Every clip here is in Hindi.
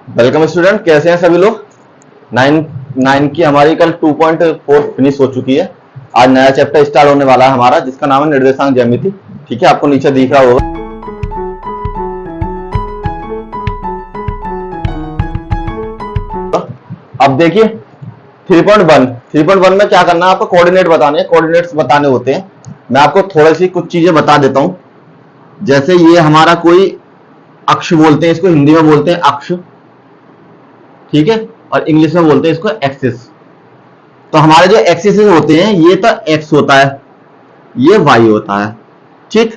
वेलकम स्टूडेंट, कैसे हैं सभी लोग। नाइन नाइन की हमारी कल 2.4 फिनिश हो चुकी है। आज नया चैप्टर स्टार्ट होने वाला है हमारा, जिसका नाम है निर्देशांक ज्यामिति। ठीक है, आपको नीचे दिख रहा होगा। अब देखिए 3.1 में क्या करना है आपको, कोऑर्डिनेट बताने हैं, कोऑर्डिनेट्स बताने होते हैं। मैं आपको थोड़ी सी कुछ चीजें बता देता हूं। जैसे ये हमारा कोई अक्ष बोलते हैं, इसको हिंदी में बोलते हैं अक्ष, ठीक है, और इंग्लिश में बोलते हैं इसको एक्सिस। तो हमारे जो एक्सिस होते हैं, ये तो एक्स होता है, ये वाई होता है, ठीक।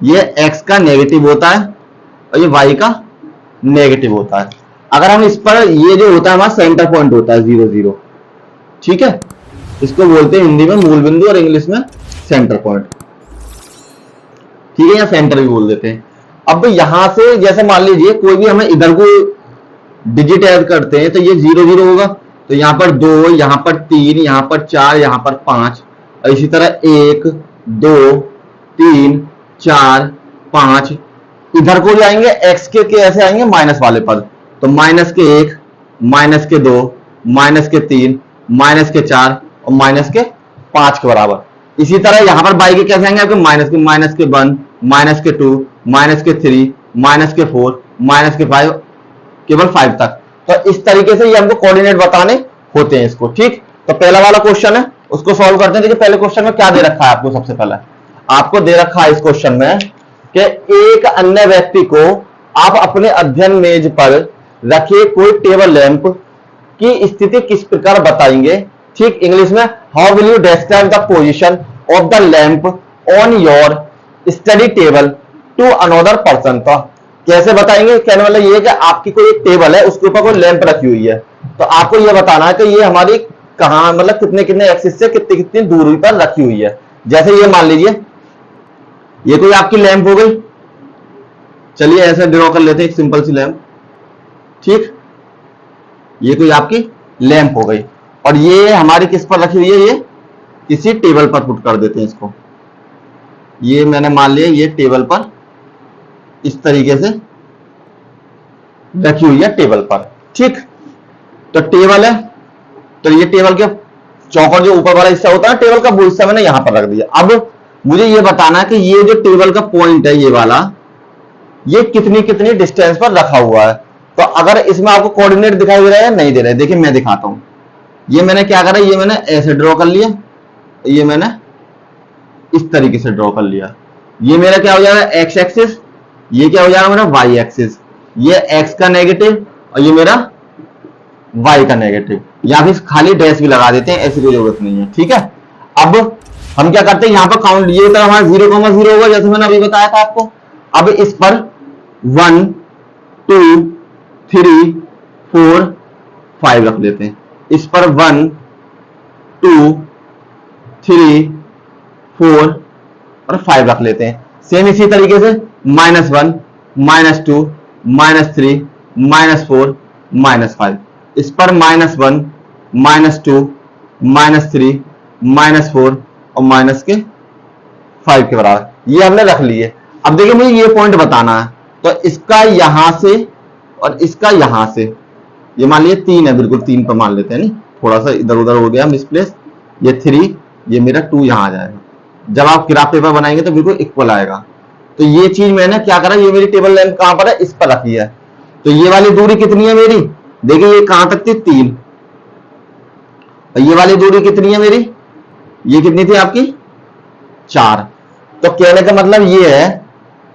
ये एक्स का नेगेटिव होता है और ये वाई का नेगेटिव होता है। अगर हम इस पर, ये जो होता है हमारा सेंटर पॉइंट होता है 0 0, ठीक है, इसको बोलते हैं हिंदी में मूल बिंदु और इंग्लिश में सेंटर पॉइंट, ठीक है, या सेंटर भी बोल देते हैं। अब यहां से जैसे मान लीजिए कोई भी हमें इधर को डिजिट ऐड करते हैं, तो ये 0 0 होगा, तो यहां पर 2, यहां पर 3, यहां पर 4, यहां पर 5, और इसी तरह 1 2 3 4 5। इधर को भी आएंगे, एक्स के ऐसे आएंगे माइनस वाले पद, तो -1, -2, -3, -4 और -5 के बराबर। इसी तरह यहां पर बाई के कैसे आएंगे आपके, -1, -2, -3, -4, -5, केवल 5 तक। तो इस तरीके से ये हमको कोऑर्डिनेट बताने होते हैं इसको, ठीक। तो पहला वाला क्वेश्चन है, उसको सॉल्व करते हैं। देखिए पहले क्वेश्चन में क्या दे रखा है आपको। सबसे पहले आपको दे रखा है इस क्वेश्चन में कि एक अन्य व्यक्ति को आप अपने अध्ययन मेज पर रखे कोई टेबल लैंप की स्थिति किस प्रकार बताएंगे, ठीक। इंग्लिश में, how will you describe the position of the lamp on your study table to another person. तो कैसे बताएंगे, कहने वाला ये है कि आपकी कोई एक टेबल है, उसके ऊपर कोई लैंप रखी हुई है, तो आपको ये बताना है कि ये हमारी कहां, मतलब कितने कितने एक्सिस से कितनी कितनी दूरी पर रखी हुई है। जैसे ये मान लीजिए ये कोई आपकी लैंप हो गई, चलिए ऐसे ड्रॉ कर लेते हैं एक सिंपल सी लैंप, ठीक। ये कोई आपकी लैंप हो गई और ये हमारी किस पर रखी हुई है, ये किसी टेबल पर पुट कर देते हैं इसको। ये मैंने मान लिया ये टेबल पर इस तरीके से रखी हुई है टेबल पर, ठीक। तो टेबल है, तो ये टेबल के चौकोर जो ऊपर वाला हिस्सा होता है टेबल का, वो हिस्सा मैंने यहां पर रख दिया। अब मुझे ये बताना है कि ये जो टेबल का पॉइंट है ये वाला, ये कितनी कितनी डिस्टेंस पर रखा हुआ है। तो अगर इसमें आपको कोऑर्डिनेट दिखाई दे रहा है या नहीं दे रहा है, देखिए मैं दिखाता हूं। ये मैंने क्या करा, ये मैंने ऐसे ड्रॉ कर लिया, ये मैंने इस तरीके से ड्रॉ कर लिया। ये मेरा क्या हो जाएगा, एक्स एक्सिस, ये क्या हो जाएगा मेरा वाई एक्सिस। ये एक्स का नेगेटिव और ये मेरा वाई का नेगेटिव, या फिर खाली डैश भी लगा देते हैं, ऐसी कोई जरूरत नहीं है, ठीक है। अब हम क्या करते हैं, यहाँ पर काउंट, ये तो हमारा 0,0 होगा, जैसे मैंने अभी बताया था आपको। अब इस पर 1 2 3 4 5 रख देते हैं। इस पर 1 2 3 4 और 5 रख लेते हैं। सेम इसी तरीके से -1 -2 -3 -4 -5, इस पर -1 -2 -3 -4 और -5 के बराबर ये हमने रख लिए। अब देखिए मुझे ये पॉइंट बताना है, तो इसका यहां से और इसका यहां से, ये मान लीजिए 3 है, बिल्कुल 3 पर मान लेते हैं, नहीं थोड़ा सा इधर उधर हो गया मिसप्लेस। ये 3, ये मेरा 2 यहां आ जाएगा। जब आप ग्राफ पेपर बनाएंगे तो बिल्कुल इक्वल आएगा। तो ये चीज मैंने क्या करा, ये मेरी टेबल लैंप कहां पर है, इस पर रखी है। तो ये वाली दूरी कितनी है मेरी, देखिए ये कहां तक थी, 3, और ये वाली दूरी कितनी है मेरी, ये कितनी थी आपकी, 4। तो कहने का मतलब ये है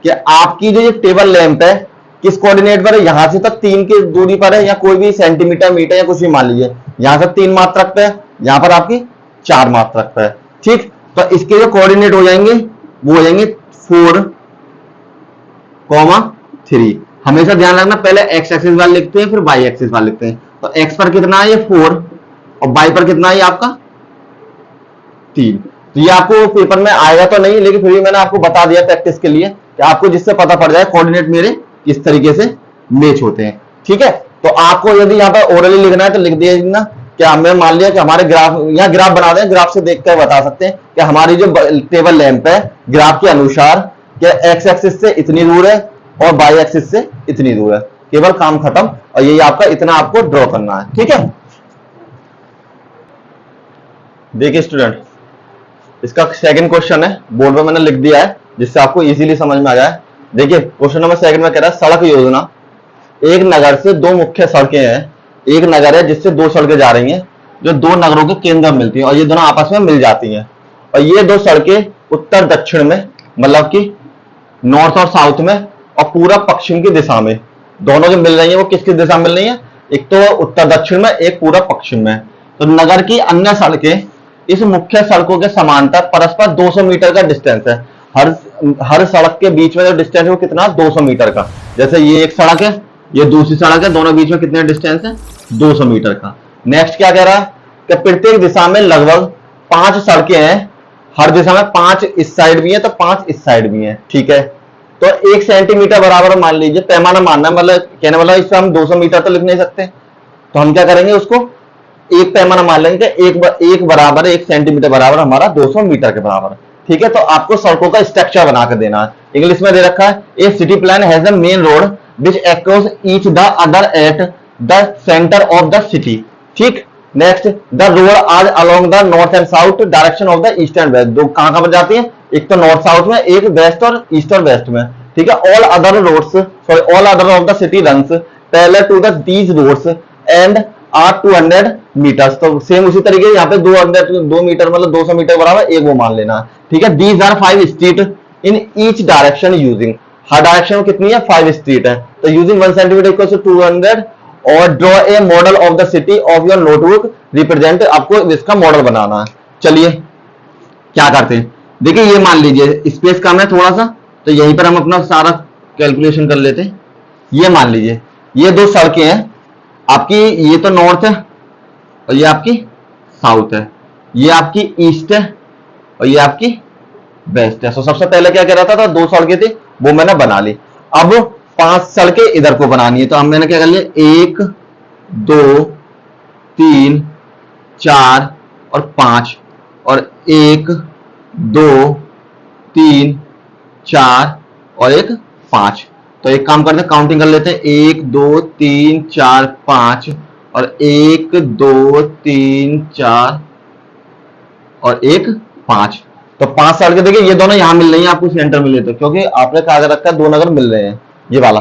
कि आपकी जो ये टेबल लैंप है किस कोऑर्डिनेट पर है, यहां से तक 3 की दूरी पर है, या कोई भी सेंटीमीटर मीटर या कुछ भी मान लीजिए, यहां से 3 मात्रक पे है, यहां पर आपकी 4 मात्रक पे है, ठीक। तो इसके जो कोऑर्डिनेट हो जाएंगे वो हो जाएंगे 4, 3। हमेशा ध्यान रखना, पहले एक्स एक्सिस वाले लिखते हैं फिर वाई एक्सिस वाले लिखते हैं। तो एक्स पर कितना है, ये 4, और वाई पर कितना है आपका 3। तो ये आपको पेपर में आएगा तो नहीं, लेकिन फिर भी मैंने आपको बता दिया प्रैक्टिस के लिए, कि आपको जिससे पता पड़ जाए कोऑर्डिनेट मेरे किस तरीके से मैच होते हैं, ठीक है। तो आपको यदि यहाँ पर ओरली लिखना है तो लिख दिया, क्या हमें मान लिया कि हमारे ग्राफ, यहाँ ग्राफ बना दें, ग्राफ से देखकर बता सकते हैं कि हमारी जो टेबल लैंप है ग्राफ के अनुसार क्या एक्स एक्सिस से इतनी दूर है और वाई एक्सिस से इतनी दूर है। केवल काम खत्म। और यही आपका इतना आपको ड्रॉ करना है, ठीक है। देखिए स्टूडेंट, इसका सेकंड क्वेश्चन है, बोर्ड में मैंने लिख दिया है जिससे आपको इजीली समझ में आ जाए। देखिए क्वेश्चन नंबर सेकंड में कह रहा है सड़क योजना, एक नगर से दो मुख्य सड़कें हैं, एक नगर है जिससे दो सड़कें जा रही हैं जो दो नगरों के केंद्र में मिलती हैं और ये दोनों आपस में मिल जाती हैं, और ये दो सड़कें उत्तर दक्षिण में, मतलब कि नॉर्थ और साउथ में और पूरा पश्चिम की दिशा में, दोनों जो मिल रही है वो किस किस दिशा में मिल रही है, एक तो उत्तर दक्षिण में, एक पूरा पश्चिम में। तो नगर की अन्य सड़कें इस मुख्य सड़कों के समांतर परस्पर 200 मीटर का डिस्टेंस है। हर सड़क के बीच में जो डिस्टेंस है वो कितना, 200 मीटर का। जैसे ये एक सड़क है, ये दूसरी सड़क है, दोनों बीच में कितने डिस्टेंस है, 200 मीटर का। नेक्स्ट क्या कह रहा है कि प्रत्येक दिशा में लगभग 5 सड़कें हैं, हर दिशा में 5 इस साइड भी है तो 5 इस साइड भी है, ठीक है। तो 1 सेंटीमीटर बराबर मान लीजिए, पैमाना मानना, मतलब कहने वाला इससे हम 200 मीटर तो लिख नहीं सकते, तो हम क्या करेंगे, उसको एक पैमाना मान लेंगे, एक बराबर 1 सेंटीमीटर बराबर हमारा 200 मीटर के बराबर, ठीक है। तो आपको सड़कों का स्ट्रक्चर बना के देना है। इंग्लिश में दे रखा है, a city plan has a main road which across each the other at the centre of the city, ठीक। Next, the road are along the north and south direction of the east and west, दो कहां पर जाती है, एक तो नॉर्थ साउथ में, एक वेस्ट और ईस्ट और वेस्ट में, ठीक है। All other roads, sorry all other of the city runs parallel to the these roads and are 200 meters. तो सेम उसी तरीके से यहाँ पे 2 मीटर मतलब 200 मीटर बराबर एक वो मान लेना, ठीक है। These are 5 street in each direction using, हर डायरेक्शन में कितनी है, 5 स्ट्रीट है। तो यूजिंग 1 सेंटीमीटर इक्वल टू 200 और draw a model of the city of your notebook represent, आपको इसका मॉडल बनाना है। चलिए क्या करते हैं, देखिए ये मान लीजिए स्पेस कम है थोड़ा सा, तो यहीं पर हम अपना सारा कैलकुलेशन कर लेते हैं। ये मान लीजिए ये दो सड़कें हैं आपकी, ये तो नॉर्थ है और ये आपकी साउथ है, ये आपकी ईस्ट है और ये आपकी वेस्ट है। तो सबसे पहले क्या कह रहा था, 2 सड़कें थी वो मैंने बना ली। अब 5 सड़कें इधर को बनानी है, तो हम मैंने क्या कर लिया, 1 2 3 4 और 5, और 1 2 3 4 और 1 5। तो एक काम करते हैं, काउंटिंग कर लेते हैं, 1 2 3 4 5 और 1 2 3 4 और 1 5। तो 5 सड़कें, देखिए ये दोनों यहां मिल रही हैं आपको सेंटर में लेते, क्योंकि आपने कहा रखा है 2 नगर मिल रहे हैं, ये वाला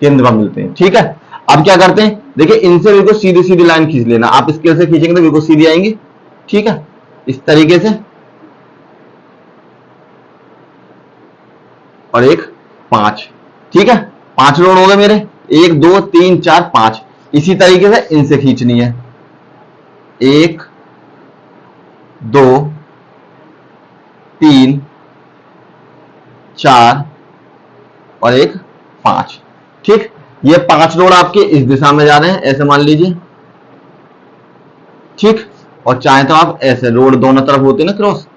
केंद्र में मिलते हैं, ठीक है। अब क्या करते हैं, देखिए इनसे बिल्कुल सीधी सीधी लाइन खींच लेना, आप स्केल से खींचेंगे तो बिल्कुल सीधी आएंगी, ठीक है, इस तरीके से। और 1 5, ठीक है, 5 रोड हो गए मेरे, 1 2 3 4 5। इसी तरीके से इनसे खींचनी है, 1 2 3 4 और 1 5, ठीक। ये 5 रोड आपके इस दिशा में जा रहे हैं, ऐसे मान लीजिए, ठीक। और चाहे तो आप ऐसे, रोड दोनों तरफ होते हैं ना क्रॉस,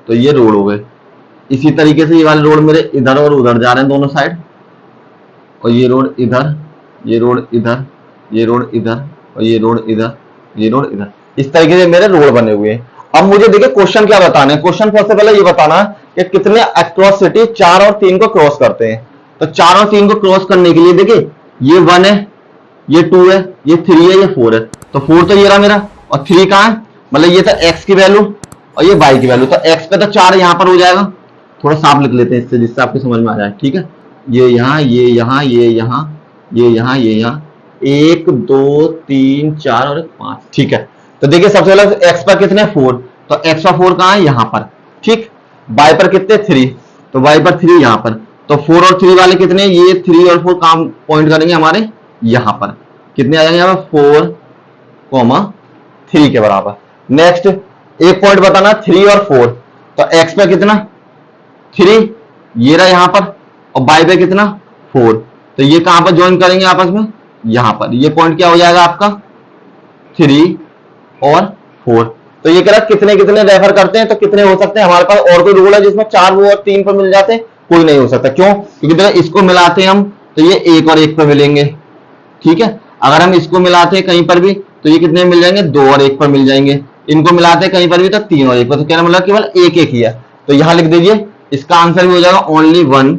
तो ये रोड हो गए। इसी तरीके से ये वाले रोड मेरे इधर और उधर जा रहे हैं दोनों साइड, और ये रोड इधर, ये रोड इधर, ये रोड इधर और ये रोड इधर, ये रोड इधर, इस तरीके से मेरे रोड बने हुए हैं। अब मुझे देखिए क्वेश्चन क्या बताना है, क्वेश्चन सबसे पहले ये बताना है कि कितने अक्रॉस सिटी 4 और 3 को क्रॉस करते हैं। तो 4 और 3 को क्रॉस करने के लिए देखिए ये 1 है, ये 2 है, ये 3 है, ये 4 है। तो 4 तो ये रहा मेरा, और 3 कहां है, मतलब ये था x की वैल्यू और ये y की वैल्यू, तो x पे तो 4 यहां पर हो जाएगा। थोड़ा साफ लिख लेते हैं इससे, जिससे आपको समझ में आ जाए, ठीक है। ये यहाँ, ये यहाँ, ये यहाँ, ये यहाँ, ये यहाँ, 1 2 3 4 और 5, ठीक है। तो देखिए सबसे पहले x पर कितने, 4, तो x पर 4 कहां है, यहां पर, ठीक। y पर कितने, 3, तो y पर 3 यहां पर। तो 4 और 3 वाले कितने, ये 3 और 4 काम पॉइंट करेंगे हमारे यहां पर, कितने आ जाएंगे यहाँ पर, 4,3 के बराबर। नेक्स्ट एक पॉइंट बताना, 3 और 4, तो x पे कितना, 3, ये रहा यहां पर, और y पे कितना, 4, तो ये कहां पर ज्वाइन करेंगे आपस में, यहां पर। ये पॉइंट क्या हो जाएगा आपका, 3 और 4। तो ये कह रहा कितने कितने रेफर करते हैं, तो कितने हो सकते हैं हमारे पास, और कोई रूल है जिसमें 4 वो और 3 पर मिल जाते हैं, कोई नहीं हो सकता। क्यों, क्योंकि देखो इसको मिलाते हैं हम तो ये 1 और 1 पर मिलेंगे, ठीक है। अगर हम इसको मिलाते हैं कहीं पर भी तो ये कितने मिल जाएंगे, 2 और 1 पर मिल जाएंगे। इनको मिलाते हैं कहीं पर भी तो 3 और 1 पर, तो कहना मतलब केवल 1 1 ही है। तो यहां लिख दीजिए, इसका आंसर भी हो जाएगा ओनली 1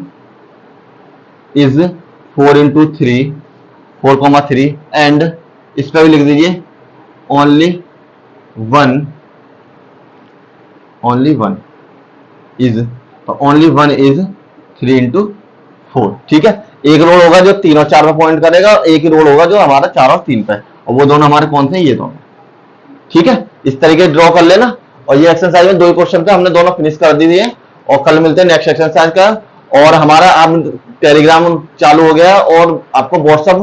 is 4 into 3 4,3 एंड इस पर भी लिख दीजिए ओनली वन इज, तो ओनली वन इज 3 into 4। ठीक है, एक रोल होगा जो 3 और 4 पे पॉइंट करेगा और एक रोल होगा जो हमारा 4 और 3 पे, और वो दोनों हमारे कौन से हैं, ये दोनों। ठीक है, इस तरीके ड्रॉ कर लेना। और ये एक्सरसाइज में 2 क्वेश्चन पे हमने दोनों फिनिश कर दी है, और कल मिलते हैं नेक्स्ट एक्सरसाइज का। और हमारा अब टेलीग्राम चालू हो गया और आपको व्हाट्सएप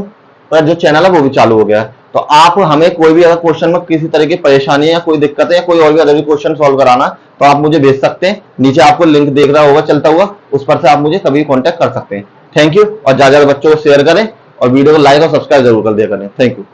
पर जो चैनल है वो भी चालू हो गया है। तो आप हमें कोई भी अगर क्वेश्चन में किसी तरह की परेशानी या कोई दिक्कत है या कोई और भी अदर क्वेश्चन सॉल्व कराना, तो आप मुझे भेज सकते हैं। नीचे आपको लिंक देख रहा होगा चलता हुआ, उस पर से आप मुझे कभी कॉन्टेक्ट कर सकते हैं। थैंक यू, और ज्यादा बच्चों को शेयर करें और वीडियो को लाइक और सब्सक्राइब जरूर कर दिया करें। Thank you.